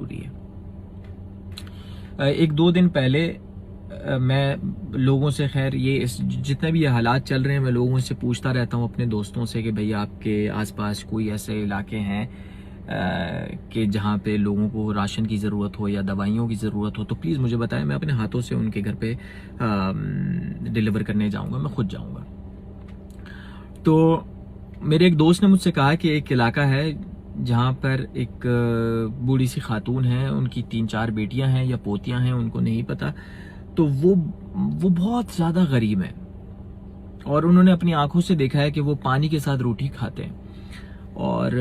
ज़रूरी है। एक दो दिन पहले मैं लोगों से, खैर ये जितने भी ये हालात चल रहे हैं, मैं लोगों से पूछता रहता हूँ अपने दोस्तों से कि भाई आपके आसपास कोई ऐसे इलाके हैं कि जहाँ पे लोगों को राशन की ज़रूरत हो या दवाइयों की ज़रूरत हो, तो प्लीज़ मुझे बताएं, मैं अपने हाथों से उनके घर पे डिलीवर करने जाऊँगा, मैं खुद जाऊँगा। तो मेरे एक दोस्त ने मुझसे कहा कि एक इलाका है जहाँ पर एक बूढ़ी सी खातून है, उनकी 3-4 बेटियां हैं या पोतियां हैं, उनको नहीं पता, तो वो बहुत ज़्यादा गरीब है और उन्होंने अपनी आंखों से देखा है कि वो पानी के साथ रोटी खाते हैं, और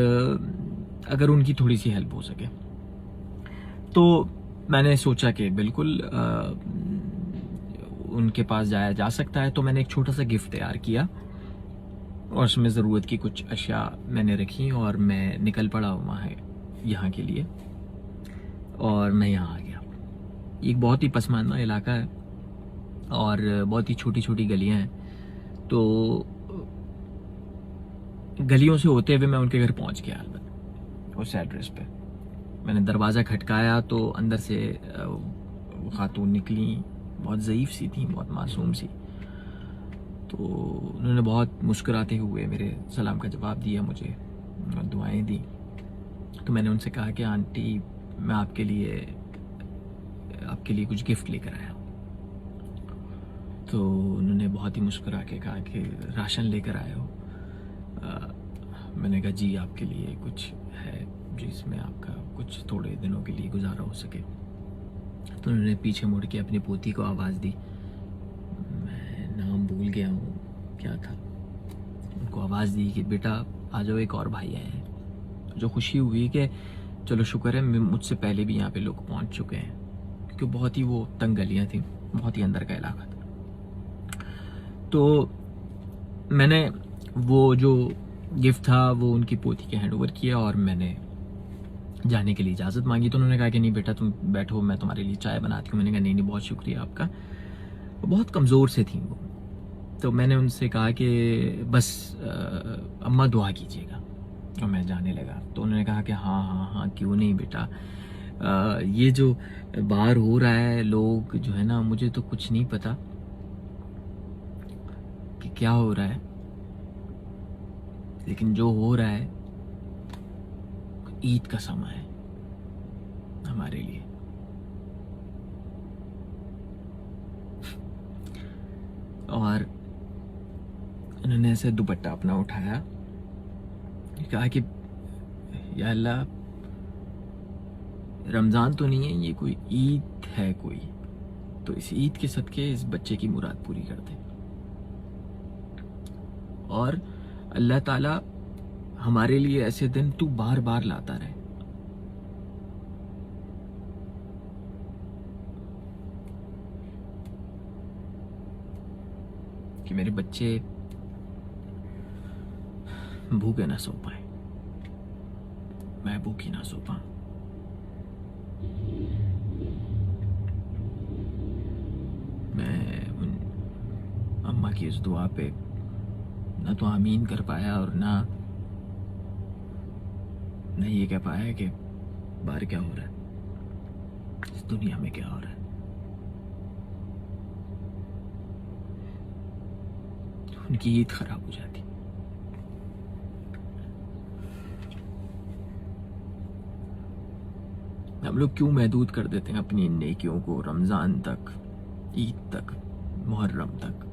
अगर उनकी थोड़ी सी हेल्प हो सके। तो मैंने सोचा कि बिल्कुल उनके पास जाया जा सकता है। तो मैंने एक छोटा सा गिफ्ट तैयार किया और उसमें ज़रूरत की कुछ अशिया मैंने रखी और मैं निकल पड़ा वहाँ यहाँ के लिए, और मैं यहाँ आ गया। एक बहुत ही पसमानदा इलाका है और बहुत ही छोटी छोटी गलियाँ हैं, तो गलियों से होते हुए मैं उनके घर पहुँच गया। अलबत्ता उस एड्रेस पे मैंने दरवाज़ा खटकाया तो अंदर से वो खातून निकली, बहुत ज़ईफ़ सी थी, बहुत मासूम सी। तो उन्होंने बहुत मुस्कुराते हुए मेरे सलाम का जवाब दिया, मुझे दुआएं दी। तो मैंने उनसे कहा कि आंटी, मैं आपके लिए कुछ गिफ्ट लेकर आया हूँ। तो उन्होंने बहुत ही मुस्कुरा के कहा कि राशन लेकर आए हो। मैंने कहा जी, आपके लिए कुछ है जिसमें आपका कुछ थोड़े दिनों के लिए गुजारा हो सके। तो उन्होंने पीछे मुड़ के अपनी पोती को आवाज़ दी, मैं नाम भूल गया हूँ, क्या था। उनको आवाज़ दी कि बेटा आ जाओ, एक और भाई आए हैं। जो खुशी हुई कि चलो शुक्र है मुझसे पहले भी यहाँ पे लोग पहुँच चुके हैं, क्योंकि बहुत ही वो तंग गलियाँ थी, बहुत ही अंदर का इलाका था। तो मैंने वो जो गिफ्ट था वो उनकी पोती के हैंड ओवर किया और मैंने जाने के लिए इजाज़त मांगी। तो उन्होंने कहा कि नहीं बेटा तुम बैठो, मैं तुम्हारे लिए चाय बनाती हूँ। मैंने कहा नहीं नहीं, बहुत शुक्रिया आपका। वो बहुत कमज़ोर से थी वो। तो मैंने उनसे कहा कि बस अम्मा दुआ कीजिएगा, और मैं जाने लगा। तो उन्होंने कहा कि हाँ हाँ हाँ, क्यों नहीं बेटा। ये जो बाहर हो रहा है, लोग जो है ना, मुझे तो कुछ नहीं पता कि क्या हो रहा है, लेकिन जो हो रहा है ईद का समय है हमारे लिए। और उन्होंने ऐसे दुपट्टा अपना उठाया, कहा कि या अल्लाह, रमज़ान तो नहीं है ये, कोई ईद है कोई, तो इस ईद के सदके इस बच्चे की मुराद पूरी कर दे, और अल्लाह ताला हमारे लिए ऐसे दिन तू बार बार लाता रहे। कि मेरे बच्चे भूखे ना सो पाए, मैं भूखी ना सो पाऊं। मैं उन अम्मा की इस दुआ पे ना तो आमीन कर पाया और ना ये कह पाया कि बाहर क्या हो रहा है, इस दुनिया में क्या हो रहा है। उनकी ईद खराब हो जाती। हम लोग क्यों महदूद कर देते हैं अपनी इन नेकियों को रमज़ान तक, ईद तक, मुहर्रम तक।